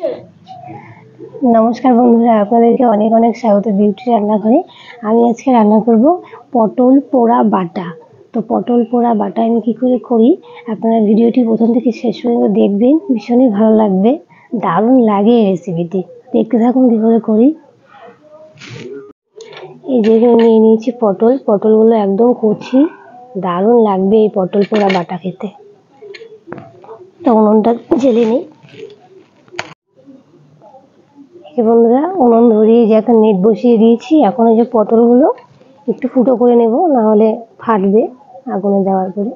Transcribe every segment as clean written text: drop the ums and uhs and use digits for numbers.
नमस्कार बंधुरा आपनादेरके अनेक अनेक स्वागत बिउटी रान्नाघरे। आमी आजके रान्ना करब पटल पोड़ा बाटा। तो पटल पोड़ा बाटा आमी कि करे करी आपनारा भिडियोटी प्रथम थेके शेष पर्यन्त देखबेन, भीषणই भालो लागबे, दारुण लागे এই রেসিপিটি। देखते থাকুন कि करे करी। এই যে নিয়ে নিয়েছি পটল, পটলগুলো একদম কচি, দারুণ লাগবে এই পটল পোড়া বাটা খেতে। তো উনুনটা জ্বেলে নিই। বন্ধুরা উনুন ধরিয়ে যে একটা নেট বসিয়ে দিয়েছি। এখন এই যে পটলগুলো একটু ফুটো করে নেব, না হলে ফাটবে আগুনে দেওয়ার পরে।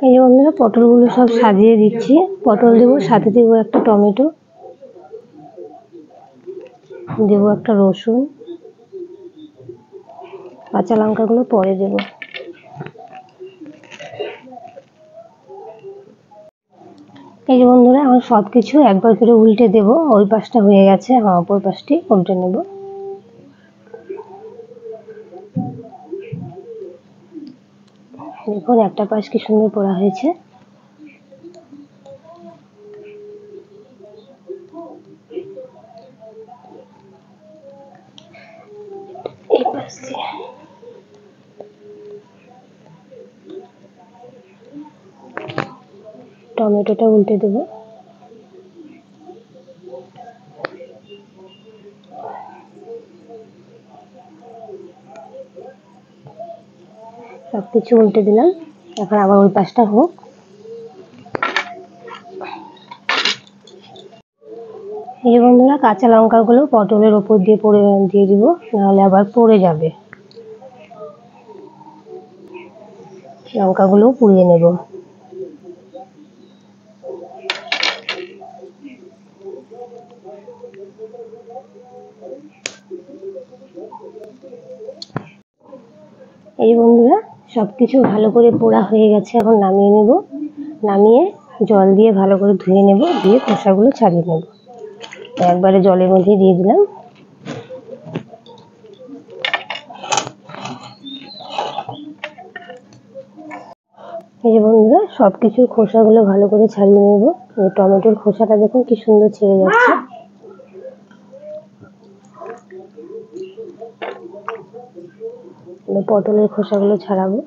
এই যে বন্ধুরা পটলগুলো সব সাজিয়ে দিচ্ছি। পটল দেবো, সাথে দেবো একটা টমেটো, দেবো একটা রসুন, কাঁচা লঙ্কাগুলো পরে দেবো। এই যে বন্ধুরা আমার সবকিছু একবার করে উল্টে দেবো। ওই পাশটা হয়ে গেছে, আমার অপর পাশটি উল্টে নেব। দেখুন একটা পাশ কি সুন্দর পোড়া হয়েছে। এই পাশ দিয়ে টমেটোটা উল্টে দেবো। সবকিছু উল্টে দিলাম। এখন আবার ওই পাশটা হোক। এই বন্ধুরা কাঁচা লঙ্কাগুলো পটলের ওপর দিয়ে দিয়ে দিব, নাহলে আবার পড়ে যাবে। লঙ্কাগুলো পুড়িয়ে নেব। এই বন্ধুরা সবকিছু ভালো করে পোড়া হয়ে গেছে। এখন নামিয়ে নেব। নামিয়ে জল দিয়ে ভালো করে ধুয়ে নেব, দিয়ে খোসাগুলো ছাড়িয়ে নেব। একবারে জলের মধ্যে দিয়ে দিলাম। এই যে বন্ধুরা সবকিছুর খোসাগুলো ভালো করে ছাড়িয়ে নেব। এই টমেটোর খোসাটা দেখুন কি সুন্দর ছেড়ে যাচ্ছে। পটলের খোসাগুলো ছাড়াবো।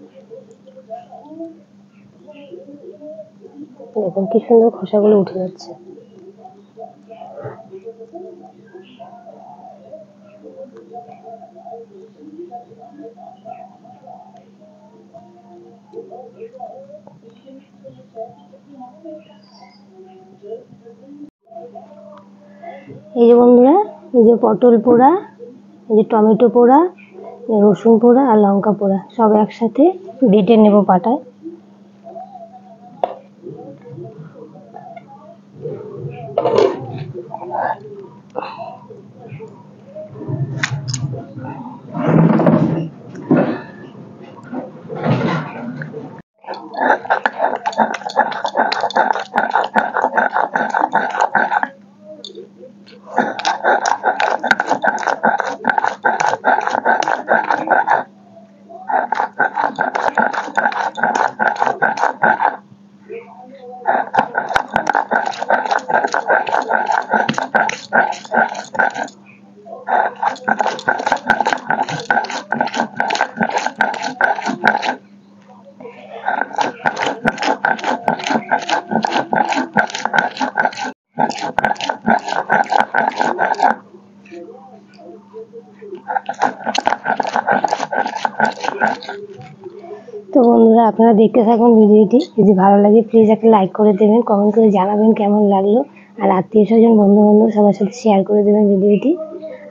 দেখুন কি সুন্দর খোসাগুলো উঠে যাচ্ছে। এই যে বন্ধুরা এই যে পটল পোড়া, এই যে টমেটো পোড়া, রসুন পোড়া আর লঙ্কা পোড়া সব একসাথে বেটে নেব পাটায়। তো বন্ধুরা আপনারা দেখতে থাকুন ভিডিওটি। যদি ভালো লাগে প্লিজ একটা লাইক করে দেবেন, কমেন্ট করে জানাবেন কেমন লাগলো। আর আত্মীয় স্বজন বন্ধু বান্ধব সবার সাথে শেয়ার করে দেবেন ভিডিওটি।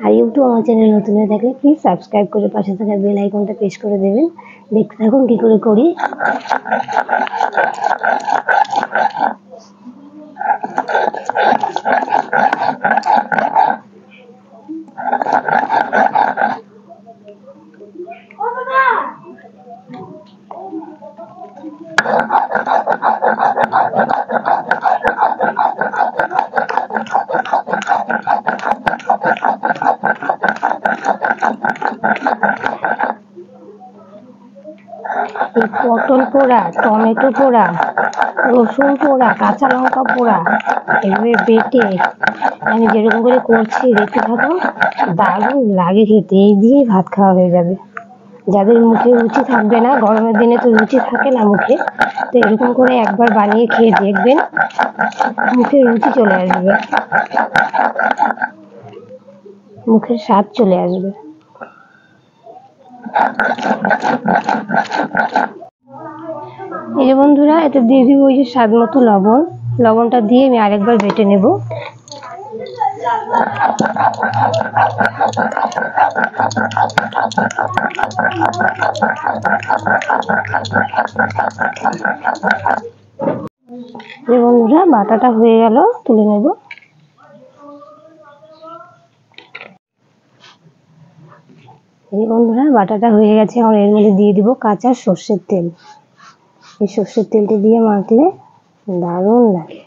আর ইউটিউব আমার চ্যানেল নতুন হয়ে থাকলে প্লিজ সাবস্ক্রাইব করে পাশে থাকা বেল আইকনটা প্রেস করে দেবেন। দেখতে থাকুন কি করে করি। পটল পোড়া, টমেটো পোড়া, রসুন পোড়া, কাঁচা লঙ্কা পোড়া এভাবে বেটে আমি যেরকম করে করছি দেখতে থাকো, দারুণ লাগে খেতে। এই দিয়েই ভাত খাওয়া হয়ে যাবে। যাদের মুখে রুচি থাকবে না, গরমের দিনে তো রুচি থাকে না মুখে, তো এরকম করে একবার বানিয়ে খেয়ে দেখবেন, মুখে রুচি চলে আসবে, মুখের স্বাদ চলে আসবে। এই যে বন্ধুরা, এটা দিয়ে দিব ওই যে স্বাদ মতো লবণ। লবণটা দিয়ে আমি আরেকবার বেটে নেব। এই বন্ধুরা, বাটাটা হয়ে গেল, তুলে নেব। এই বন্ধুরা, বাটাটা হয়ে গেছে। এখন এর মধ্যে দিয়ে দিব কাঁচা সর্ষের তেল। এই সর্ষের তেলটা দিয়ে মাখলে দারুণ লাগে।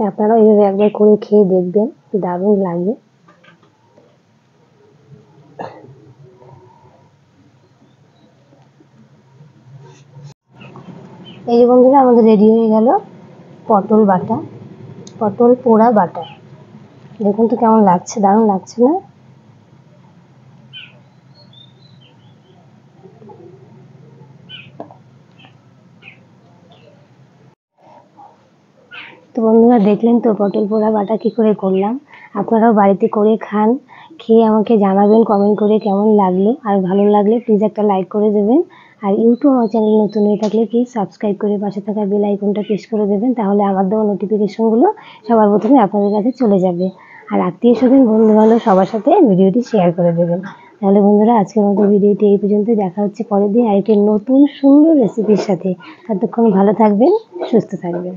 আপনারা এইভাবে একবার করে খেয়ে দেখবেন, দারুণ লাগে। এই যে বন্ধুরা, আমাদের রেডি হয়ে গেল পটল বাটা, পটল পোড়া বাটা। দেখুন তো কেমন লাগছে, দারুণ লাগছে না? তো বন্ধুরা, দেখলেন তো পটল পোড়া বাটা কি করে করলাম। আপনারাও বাড়িতে করে খান, খেয়ে আমাকে জানাবেন কমেন্ট করে কেমন লাগলো। আর ভালো লাগলে প্লিজ একটা লাইক করে দেবেন। আর ইউটিউব আমার চ্যানেল নতুন হয়ে থাকলে প্লিজ সাবস্ক্রাইব করে পাশে থাকা বেল আইকনটা প্রেস করে দেবেন, তাহলে আমার দেওয়া নোটিফিকেশনগুলো সবার প্রথমে আপনাদের কাছে চলে যাবে। আর আত্মীয় স্বজন, বন্ধু বান্ধব সবার সাথে ভিডিওটি শেয়ার করে দেবেন। তাহলে বন্ধুরা, আজকের মতো ভিডিওটি এই পর্যন্ত। দেখা হচ্ছে পরের দিন আরেকটি নতুন সুন্দর রেসিপির সাথে। ততক্ষণ ভালো থাকবেন, সুস্থ থাকবেন।